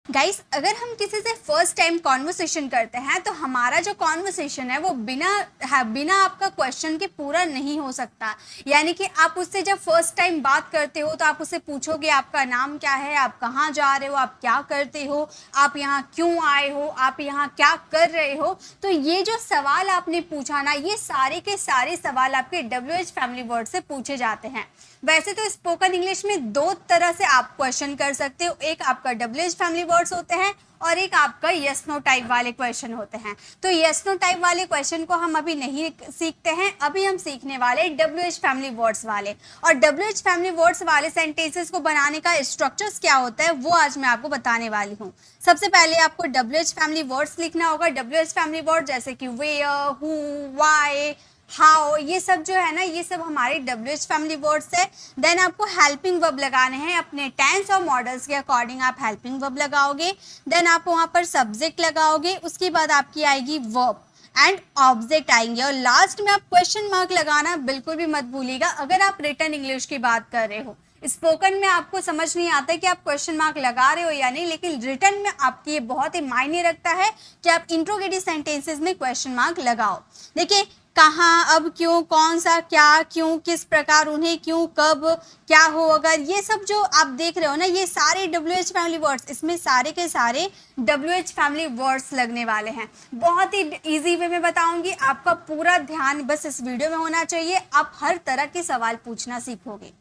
Guys, अगर हम किसी से फर्स्ट टाइम कॉन्वर्सेशन करते हैं तो हमारा जो कॉन्वर्सेशन है वो बिना आपका क्वेश्चन के पूरा नहीं हो सकता। यानी कि आप उससे जब फर्स्ट टाइम बात करते हो तो आप उससे पूछोगे आपका नाम क्या है, आप कहाँ जा रहे हो, आप क्या करते हो, आप यहाँ क्यों आए हो, आप यहाँ क्या कर रहे हो। तो ये जो सवाल आपने पूछा ना, ये सारे के सारे सवाल आपके WH फैमिली वर्ड से पूछे जाते हैं। वैसे तो स्पोकन इंग्लिश में दो तरह से आप क्वेश्चन कर सकते हो, एक आपका WH फैमिली वर्ड्स होते हैं और एक आपका यस नो टाइप वाले क्वेश्चन होते हैं। तो यस नो टाइप वाले क्वेश्चन को हम अभी नहीं सीखते हैं, अभी हम सीखने वाले WH फैमिली वर्ड्स वाले। और WH फैमिली वर्ड्स वाले सेंटेंसेस को बनाने का स्ट्रक्चर्स क्या होता है वो आज मैं आपको बताने वाली हूँ। सबसे पहले आपको WH फैमिली वर्ड्स लिखना होगा। WH फैमिली वर्ड जैसे कि वेयर, हु, व्हाई, हाउ, ये सब जो है ना, ये सब हमारे WH फैमिली वर्ड्स है। देन आपको हेल्पिंग वर्ब लगाने हैं, अपने टेंस और मॉडल्स के अकॉर्डिंग आप हेल्पिंग वर्ब लगाओगे। देन आप वहाँ पर सब्जेक्ट लगाओगे, उसके बाद आपकी आएगी वर्ब एंड ऑब्जेक्ट आएंगे। और लास्ट में आप क्वेश्चन मार्क लगाना बिल्कुल भी मत भूलिएगा अगर आप रिटन इंग्लिश की बात कर रहे हो। स्पोकन में आपको समझ नहीं आता कि आप क्वेश्चन मार्क लगा रहे हो या नहीं, लेकिन रिटन में आपकी ये बहुत ही मायने रखता है कि आप इंट्रोगेटिव सेंटेंसेस में क्वेश्चन मार्क लगाओ। देखिए, कहाँ, अब, क्यों, कौन सा, क्या, क्यों, किस प्रकार, उन्हें, क्यों, कब, क्या हो, अगर, ये सब जो आप देख रहे हो ना, ये सारे WH फैमिली वर्ड्स, इसमें सारे के सारे WH फैमिली वर्ड्स लगने वाले हैं। बहुत ही इजी वे में बताऊंगी, आपका पूरा ध्यान बस इस वीडियो में होना चाहिए, आप हर तरह के सवाल पूछना सीखोगे।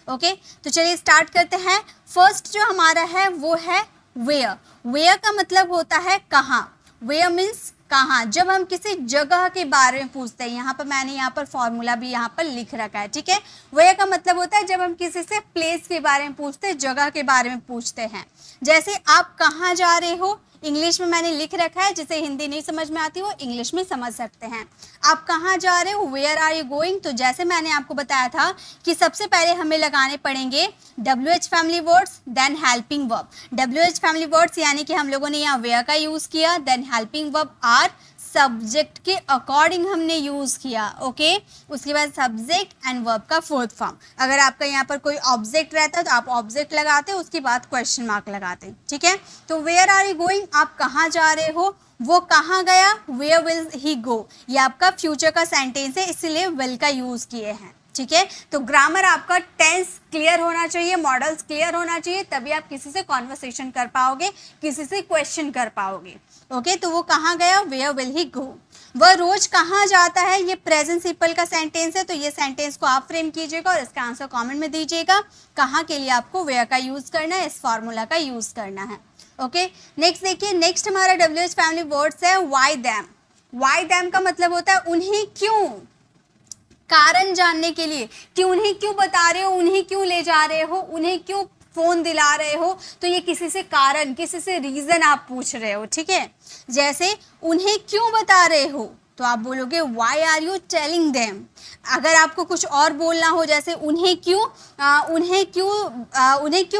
ओके, तो चलिए स्टार्ट करते हैं। फर्स्ट जो हमारा है वो है वेयर। वेयर का मतलब होता है कहाँ। वेयर मीन्स कहाँ। जब हम किसी जगह के बारे में पूछते हैं, यहाँ पर मैंने यहाँ पर फॉर्मूला भी यहाँ पर लिख रखा है, ठीक है। वेयर का मतलब होता है जब हम किसी से प्लेस के बारे में पूछते हैं, जगह के बारे में पूछते हैं। जैसे आप कहाँ जा रहे हो, इंग्लिश में मैंने लिख रखा है, जिसे हिंदी नहीं समझ में आती वो इंग्लिश में समझ सकते हैं। आप कहाँ जा रहे हो, वेयर आर यू गोइंग। तो जैसे मैंने आपको बताया था कि सबसे पहले हमें लगाने पड़ेंगे WH family words, then helping verb. WH family words यानी कि हम लोगों ने यहाँ वेयर का यूज किया, then helping verb are subject के अकॉर्डिंग हमने यूज किया। ओके, उसके बाद सब्जेक्ट एंड वर्ब का फोर्थ फॉर्म। अगर आपका यहाँ पर कोई ऑब्जेक्ट रहता है तो आप ऑब्जेक्ट लगाते, उसके बाद क्वेश्चन मार्क लगाते, ठीक है। तो वेयर आर यू गोइंग, आप कहाँ जा रहे हो, वो कहाँ गया, वेयर विल ही गो। ये आपका फ्यूचर का सेंटेंस है, इसलिए विल का यूज किए हैं, ठीक है। तो ग्रामर आपका टेंस क्लियर होना चाहिए, मॉडल्स क्लियर होना चाहिए, तभी आप किसी से कॉन्वर्सेशन कर पाओगे, किसी से क्वेश्चन कर पाओगे। ओके, तो वो कहाँ गया, वेयर विल ही गो। वह रोज कहाँ जाता है, ये प्रेजेंट सिंपल का सेंटेंस है, तो ये सेंटेंस को आप फ्रेम कीजिएगा और इसका आंसर कमेंट में दीजिएगा। कहाँ के लिए आपको वेयर का यूज करना है, इस फॉर्मूला का यूज करना है। ओके, नेक्स्ट देखिए, नेक्स्ट हमारा WH फैमिली वर्ड्स है व्हाई देम। व्हाई देम का मतलब होता है उन्हें क्यों, कारण जानने के लिए कि उन्हें क्यों बता रहे हो, उन्हें क्यों ले जा रहे हो, उन्हें क्यों फोन दिला रहे हो। तो ये किसी से कारण, किसी से रीजन आप पूछ रहे हो, ठीक है। जैसे उन्हें क्यों बता रहे हो तो आप बोलोगे why are you telling them. अगर आपको कुछ और बोलना हो, जैसे उन्हें क्यों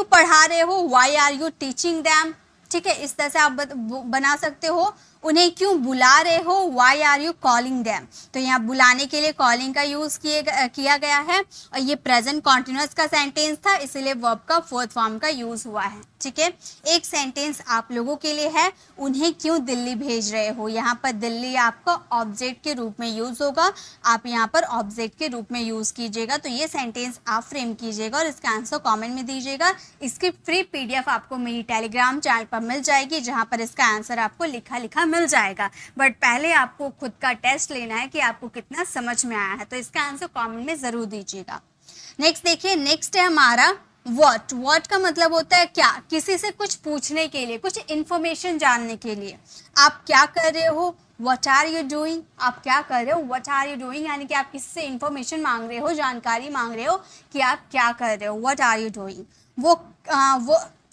पढ़ा रहे हो, why are you teaching them, ठीक है। इस तरह से आप बना सकते हो। उन्हें क्यों बुला रहे हो, why are you calling them. तो यहाँ बुलाने के लिए कॉलिंग का यूज किया गया है और ये प्रेजेंट कॉन्टिन्यूअस का सेंटेंस था, इसलिए वर्ब का फोर्थ फॉर्म का यूज हुआ है, ठीक है। एक सेंटेंस आप लोगों के लिए है, उन्हें क्यों दिल्ली भेज रहे हो। यहाँ पर दिल्ली आपका ऑब्जेक्ट के रूप में यूज होगा, आप यहाँ पर ऑब्जेक्ट के रूप में यूज कीजिएगा। तो ये सेंटेंस आप फ्रेम कीजिएगा और इसका आंसर कॉमेंट में दीजिएगा। इसकी फ्री PDF आपको मेरी टेलीग्राम चैनल पर मिल जाएगी, जहाँ पर इसका आंसर आपको लिखा मिल जाएगा। बट पहले आपको खुद का टेस्ट लेना है कि आपको कितना समझ में आया है, तो इसका आंसर कमेंट में जरूर दीजिएगा। नेक्स्ट देखिए, नेक्स्ट है हमारा व्हाट। व्हाट का मतलब होता है क्या, किसी से कुछ पूछने के लिए, कुछ इंफॉर्मेशन जानने के लिए। आप क्या कर रहे हो, व्हाट आर यू डूइंग। आप क्या कर रहे हो, व्हाट आर यू डूइंग, यानी कि आप किसी से इंफॉर्मेशन मांग रहे हो, जानकारी मांग रहे हो कि आप क्या कर रहे हो, व्हाट आर यू डूइंग।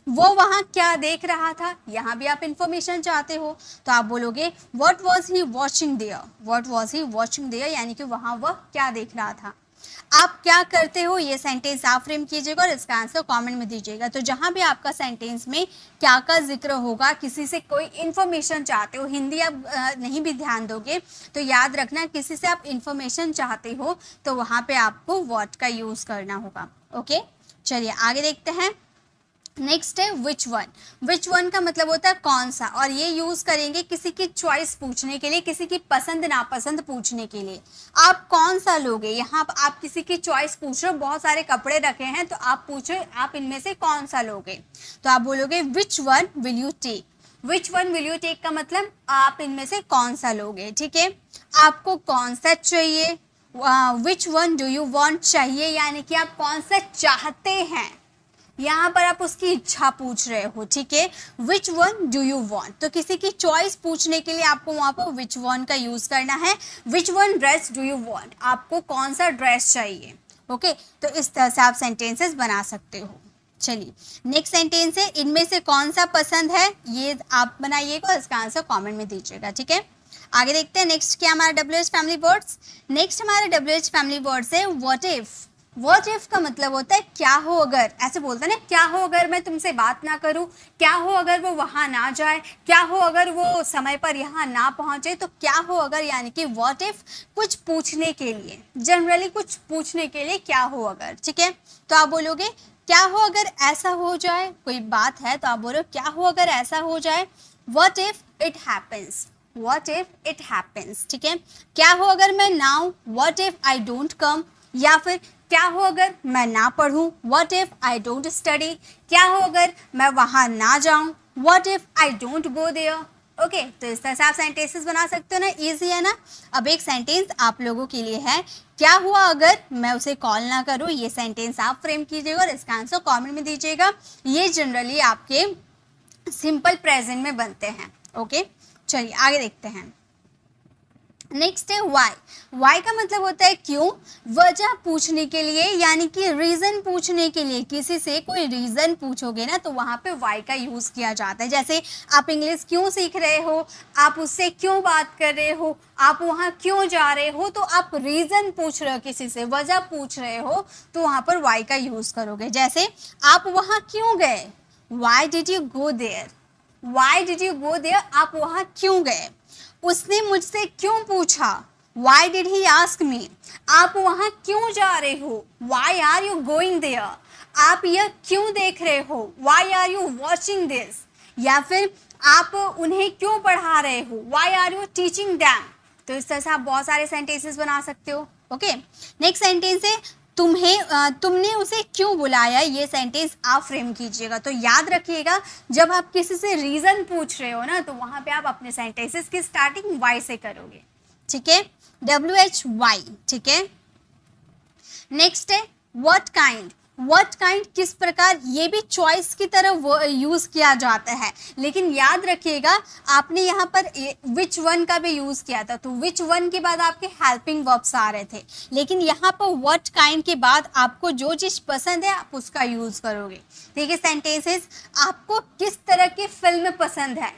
वो वहाँ क्या देख रहा था, यहाँ भी आप इंफॉर्मेशन चाहते हो, तो आप बोलोगे what was he watching there. What was he watching there यानी कि वहाँ वह क्या देख रहा था। आप क्या करते हो, ये सेंटेंस आप फ्रेम कीजिएगा और इसका आंसर कमेंट में दीजिएगा। तो जहाँ भी आपका सेंटेंस में क्या का जिक्र होगा, किसी से कोई इन्फॉर्मेशन चाहते हो, हिंदी आप नहीं भी ध्यान दोगे तो याद रखना, किसी से आप इन्फॉर्मेशन चाहते हो तो वहाँ पे आपको व्हाट का यूज़ करना होगा। ओके, चलिए आगे देखते हैं। नेक्स्ट है विच वन। विच वन का मतलब होता है कौन सा, और ये यूज करेंगे किसी की चॉइस पूछने के लिए, किसी की पसंद नापसंद पूछने के लिए। आप कौन सा लोगे, यहाँ आप किसी की चॉइस पूछ रहे हो, बहुत सारे कपड़े रखे हैं तो आप पूछ रहे हो आप इनमें से कौन सा लोगे, तो आप बोलोगे which one will you take. Which one will you take का मतलब आप इनमें से कौन सा लोगे, ठीक है। आपको कौन सा चाहिए, which one do you want चाहिए, यानी कि आप कौन सा चाहते हैं, यहाँ पर आप उसकी इच्छा पूछ रहे हो, ठीक है। Which one do you want, तो किसी की चॉइस पूछने के लिए आपको वहाँ पर विच वन का यूज करना है। Which one dress do you want, आपको कौन सा ड्रेस चाहिए, ओके। तो इस तरह से आप सेंटेंसेस बना सकते हो। चलिए नेक्स्ट सेंटेंस है इनमें से कौन सा पसंद है, ये आप बनाइएगा, इसका आंसर कमेंट में दीजिएगा, ठीक है। आगे देखते हैं नेक्स्ट क्या हमारा WH फैमिली वर्ड्स। नेक्स्ट हमारा WH फैमिली वर्ड्स है व्हाट इफ। व्हाट इफ का मतलब होता है क्या हो अगर, ऐसे बोलते हैं ना, क्या हो अगर मैं तुमसे बात ना करूं, क्या हो अगर वो वहां ना जाए, क्या हो अगर वो समय पर यहाँ ना पहुंचे, तो क्या हो अगर यानी कि व्हाट इफ कुछ पूछने के लिए, जनरली कुछ पूछने के लिए क्या हो अगर, ठीक है। तो आप बोलोगे क्या हो अगर ऐसा हो जाए, कोई बात है तो आप बोलो क्या हो अगर ऐसा हो जाए, what if it happens, what if it happens, ठीक है। क्या हो अगर मैं ना आऊं, what if I don't come, या फिर क्या हो अगर मैं ना पढ़ूं, what if I don't study, क्या हो अगर मैं वहां ना जाऊं, what if I don't go there, okay. तो इस तरह से आप सेंटेंसेस बना सकते हो ना, इजी है ना। अब एक सेंटेंस आप लोगों के लिए है, क्या हुआ अगर मैं उसे कॉल ना करूं, ये सेंटेंस आप फ्रेम कीजिएगा और इसका आंसर कमेंट में दीजिएगा। ये जनरली आपके सिंपल प्रेजेंट में बनते हैं, ओके। चलिए आगे देखते हैं। नेक्स्ट है वाई। वाई का मतलब होता है क्यों, वजह पूछने के लिए, यानी कि रीजन पूछने के लिए, किसी से कोई रीजन पूछोगे ना तो वहाँ पे वाई का यूज किया जाता है। जैसे आप इंग्लिश क्यों सीख रहे हो, आप उससे क्यों बात कर रहे हो, आप वहाँ क्यों जा रहे हो, तो आप रीजन पूछ रहे हो किसी से, वजह पूछ रहे हो, तो वहाँ पर वाई का यूज करोगे। जैसे आप वहाँ क्यों गए, why did you go there, why did you go there, आप वहाँ क्यों गए। उसने मुझसे क्यों पूछा, why did he ask me, आप वहाँ क्यों जा रहे हो, why are you going there, आप यह क्यों देख रहे हो, why are you watching this, या फिर आप उन्हें क्यों पढ़ा रहे हो, why are you teaching them. तो इस तरह से आप बहुत सारे सेंटेंसेस बना सकते हो, ओके। नेक्स्ट सेंटेंस है तुमने उसे क्यों बुलाया, ये सेंटेंस आप फ्रेम कीजिएगा। तो याद रखिएगा जब आप किसी से रीजन पूछ रहे हो ना तो वहां पे आप अपने सेंटेंसेस की स्टार्टिंग वाई से करोगे, ठीक है, WHY, ठीक है। नेक्स्ट है व्हाट काइंड। व्हाट काइंड किस प्रकार, ये भी चॉइस की तरह यूज किया जाता है, लेकिन याद रखिएगा आपने यहाँ पर विच वन का भी यूज किया था, तो विच वन के बाद आपके हेल्पिंग वर्ब्स आ रहे थे, लेकिन यहाँ पर व्हाट काइंड के बाद आपको जो चीज पसंद है आप उसका यूज करोगे, ठीक है। सेंटेंसेस, आपको किस तरह की फिल्म पसंद है,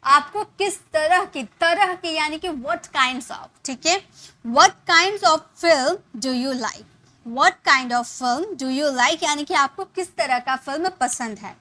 आपको किस तरह की यानी कि व्हाट काइंड्स ऑफ, ठीक है। What kinds of film do you like, What kind of film do you like, यानी कि आपको किस तरह का फिल्म पसंद है।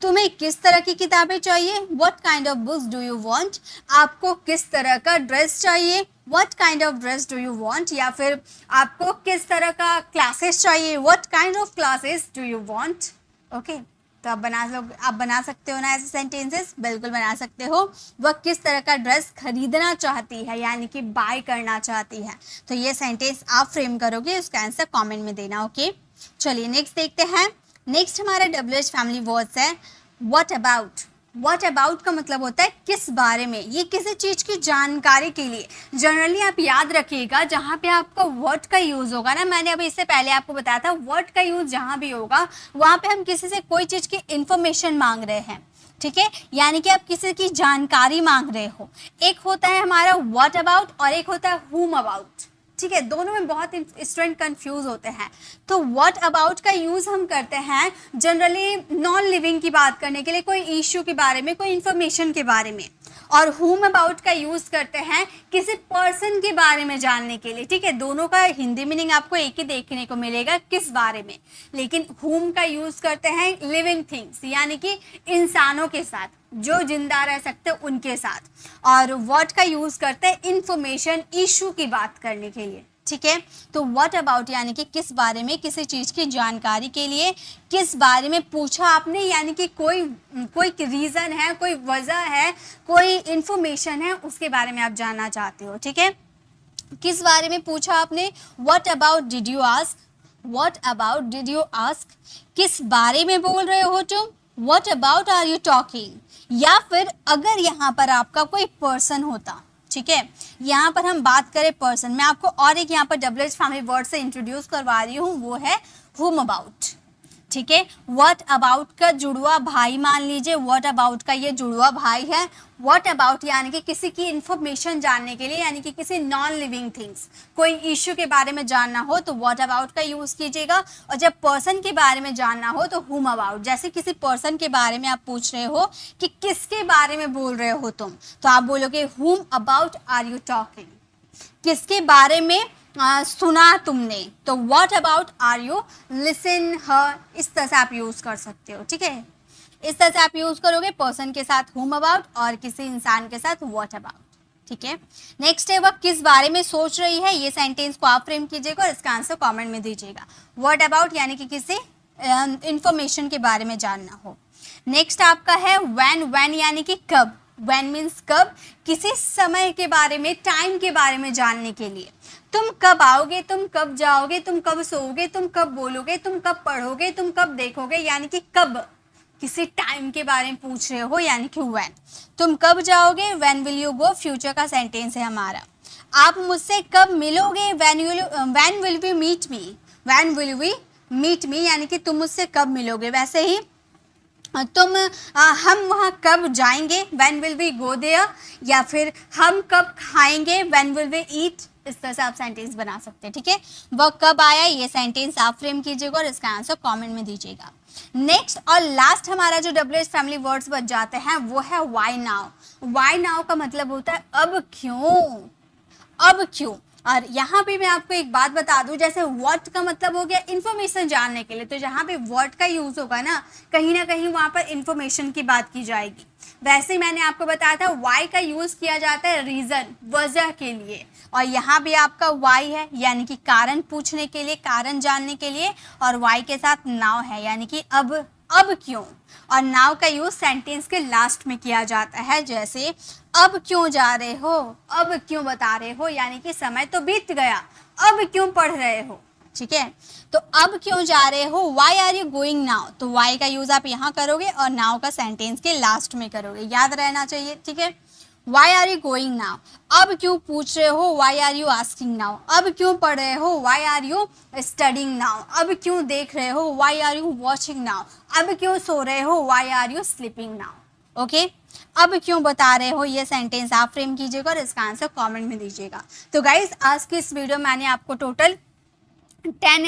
तुम्हें किस तरह की किताबें चाहिए, What kind of books do you want, आपको किस तरह का ड्रेस चाहिए, What kind of dress do you want, या फिर आपको किस तरह का क्लासेस चाहिए, What kind of classes do you want, okay. तो आप बना सकते हो ना ऐसे सेंटेंसेस, बिल्कुल बना सकते हो। वह किस तरह का ड्रेस खरीदना चाहती है, यानी कि बाय करना चाहती है, तो ये सेंटेंस आप फ्रेम करोगे, उसका आंसर कमेंट में देना, ओके। चलिए नेक्स्ट देखते हैं। नेक्स्ट हमारा WH फैमिली वर्ड्स है व्हाट अबाउट। व्हाट अबाउट का मतलब होता है किस बारे में, ये किसी चीज़ की जानकारी के लिए। जनरली आप याद रखिएगा जहाँ पे आपका व्हाट का यूज़ होगा ना, मैंने अभी इससे पहले आपको बताया था, व्हाट का यूज़ जहाँ भी होगा वहाँ पे हम किसी से कोई चीज़ की इंफॉर्मेशन मांग रहे हैं, ठीक है, यानी कि आप किसी की जानकारी मांग रहे हो। एक होता है हमारा व्हाट अबाउट और एक होता है हुम अबाउट, ठीक है। दोनों में बहुत स्टूडेंट कंफ्यूज होते हैं। तो व्हाट अबाउट का यूज़ हम करते हैं जनरली नॉन लिविंग की बात करने के लिए, कोई इश्यू के बारे में, कोई इन्फॉर्मेशन के बारे में, और हुम अबाउट का यूज़ करते हैं किसी पर्सन के बारे में जानने के लिए, ठीक है। दोनों का हिंदी मीनिंग आपको एक ही देखने को मिलेगा, किस बारे में, लेकिन हुम का यूज़ करते हैं लिविंग थिंग्स, यानी कि इंसानों के साथ, जो जिंदा रह सकते उनके साथ, और व्हाट का यूज़ करते हैं इंफॉर्मेशन इशू की बात करने के लिए, ठीक है। तो व्हाट अबाउट यानी कि किस बारे में, किसी चीज़ की जानकारी के लिए, किस बारे में पूछा आपने, यानी कि कोई रीज़न है, कोई वजह है, कोई इन्फॉर्मेशन है, उसके बारे में आप जानना चाहते हो। ठीक है, किस बारे में पूछा आपने, what about did you ask, what about did you ask, किस बारे में बोल रहे हो तुम, what about are you talking. या फिर अगर यहाँ पर आपका कोई पर्सन होता, ठीक है, यहाँ पर हम बात करें पर्सन, मैं आपको और एक यहाँ पर WH फैमिली वर्ड से इंट्रोड्यूस करवा रही हूँ, वो है whom about। ठीक है, व्हाट अबाउट का जुड़वा भाई मान लीजिए, व्हाट अबाउट का ये जुड़वा भाई है। व्हाट अबाउट यानी कि किसी की इंफॉर्मेशन जानने के लिए, यानी कि किसी नॉन लिविंग थिंग्स, कोई इश्यू के बारे में जानना हो तो व्हाट अबाउट का यूज कीजिएगा। और जब पर्सन के बारे में जानना हो तो whom about, जैसे किसी पर्सन के बारे में आप पूछ रहे हो कि किसके बारे में बोल रहे हो तुम, तो आप बोलोगे whom about are you talking, किसके बारे में सुना तुमने, तो what about are you listen her, इस तरह से आप यूज कर सकते हो। ठीक है, इस तरह से आप यूज करोगे पर्सन के साथ whom about और किसी इंसान के साथ व्हाट अबाउट। ठीक है, नेक्स्ट है वह किस बारे में सोच रही है, ये सेंटेंस को आप फ्रेम कीजिएगा और इसका आंसर कमेंट में दीजिएगा। व्हाट अबाउट यानी कि किसी इंफॉर्मेशन के बारे में जानना हो। नेक्स्ट आपका है व्हेन यानी कि कब, व्हेन मीन्स कब, किसी समय के बारे में, टाइम के बारे में जानने के लिए। तुम कब आओगे, तुम कब जाओगे, तुम कब सोओगे, तुम कब बोलोगे, तुम कब पढ़ोगे, तुम कब देखोगे, यानी कि कब, किसी टाइम के बारे में पूछ रहे हो, यानी कि व्हेन। तुम कब जाओगे, when will you go, future का सेंटेंस है हमारा। आप मुझसे कब मिलोगे, when will we meet me, when will we meet me यानी कि तुम मुझसे कब मिलोगे। वैसे ही हम वहाँ कब जाएंगे, when will we go there, या फिर हम कब खाएंगे, व्हेन विल वी ईट, इस तरह से आप सेंटेंस बना सकते हैं। ठीक है, वह कब आया, ये सेंटेंस आप फ्रेम कीजिएगा और इसका आंसर कमेंट में दीजिएगा। नेक्स्ट और लास्ट हमारा जो WH फैमिली वर्ड्स बच जाते हैं वो है व्हाई नाउ। व्हाई नाउ का मतलब होता है अब क्यों, अब क्यों। और यहाँ पे मैं आपको एक बात बता दूं, जैसे व्हाट का मतलब हो गया इन्फॉर्मेशन जानने के लिए, तो जहाँ पे व्हाट का यूज होगा ना कहीं वहाँ पर इन्फॉर्मेशन की बात की जाएगी। वैसे ही मैंने आपको बताया था वाई का यूज किया जाता है रीजन, वजह के लिए, और यहाँ भी आपका वाई है यानी कि कारण पूछने के लिए, कारण जानने के लिए, और वाई के साथ नाउ है यानी कि अब क्यों। और नाउ का यूज सेंटेंस के लास्ट में किया जाता है, जैसे अब क्यों जा रहे हो, अब क्यों बता रहे हो, यानी कि समय तो बीत गया, अब क्यों पढ़ रहे हो। ठीक है, तो अब क्यों जा रहे हो, why are you going now, तो वाई का यूज आप यहाँ करोगे और नाउ का सेंटेंस के लास्ट में करोगे, याद रहना चाहिए। ठीक है, why are you going now, अब क्यों पूछ रहे हो, why are you asking now, अब क्यों पढ़ रहे हो, why are you studying now, अब क्यों देख रहे हो, why are you watching now, अब क्यों सो रहे हो, why are you sleeping now. Okay, अब क्यों बता रहे हो, ये सेंटेंस आप फ्रेम कीजिएगा और इसका आंसर कमेंट में दीजिएगा। तो गाइज आज की इस वीडियो मैंने आपको टोटल 10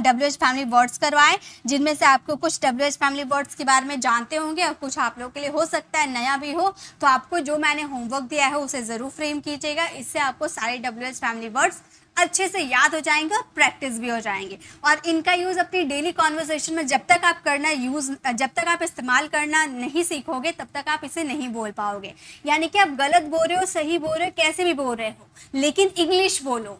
WH फैमिली वर्ड्स करवाए, जिनमें से आपको कुछ WH फैमिली वर्ड्स के बारे में जानते होंगे और कुछ आप लोगों के लिए हो सकता है नया भी हो। तो आपको जो मैंने होमवर्क दिया है उसे ज़रूर फ्रेम कीजिएगा, इससे आपको सारे WH फैमिली वर्ड्स अच्छे से याद हो जाएंगे और प्रैक्टिस भी हो जाएंगे। और इनका यूज़ अपनी डेली कॉन्वर्सेशन में जब तक आप इस्तेमाल करना नहीं सीखोगे तब तक आप इसे नहीं बोल पाओगे। यानी कि आप गलत बोल रहे हो, सही बोल रहे हो, कैसे भी बोल रहे हो, लेकिन इंग्लिश बोलो,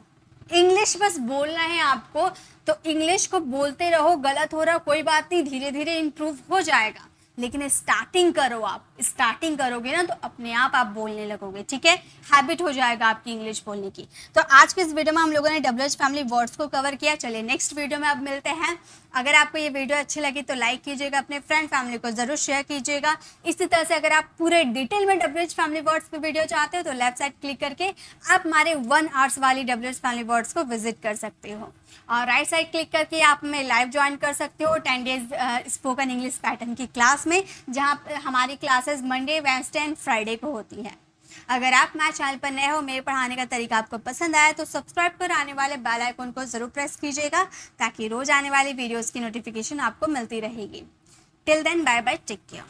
इंग्लिश बस बोलना है आपको। तो इंग्लिश को बोलते रहो, गलत हो रहा कोई बात नहीं, धीरे धीरे इम्प्रूव हो जाएगा, लेकिन स्टार्टिंग करो। आप स्टार्टिंग करोगे ना तो अपने आप बोलने लगोगे। ठीक है, हैबिट हो जाएगा आपकी इंग्लिश बोलने की। तो आज के इस वीडियो में हम लोगों ने WH फैमिली वर्ड्स को कवर किया। चलिए नेक्स्ट वीडियो में अब मिलते हैं। अगर आपको ये वीडियो अच्छी लगी तो लाइक कीजिएगा, अपने फ्रेंड फैमिली को जरूर शेयर कीजिएगा। इसी तरह से अगर आप पूरे डिटेल में WH फैमिली वर्ड्स पे वीडियो चाहते हो तो लेफ्ट साइड क्लिक करके आप हमारे 1 आवर्स वाली WH फैमिली वर्ड्स को विजिट कर सकते हो, और राइट साइड क्लिक करके आप हमें लाइव ज्वाइन कर सकते हो 10 डेज स्पोकन इंग्लिश पैटर्न की क्लास में, जहाँ हमारी classes Monday, Wednesday and Friday को होती है। अगर आप हमारे चैनल पर नए हो, मेरे पढ़ाने का तरीका आपको पसंद आया तो सब्सक्राइब कर आने वाले बेल आइकन को ज़रूर प्रेस कीजिएगा, ताकि रोज़ आने वाली वीडियोज़ की नोटिफिकेशन आपको मिलती रहेगी। Till then bye bye, take care.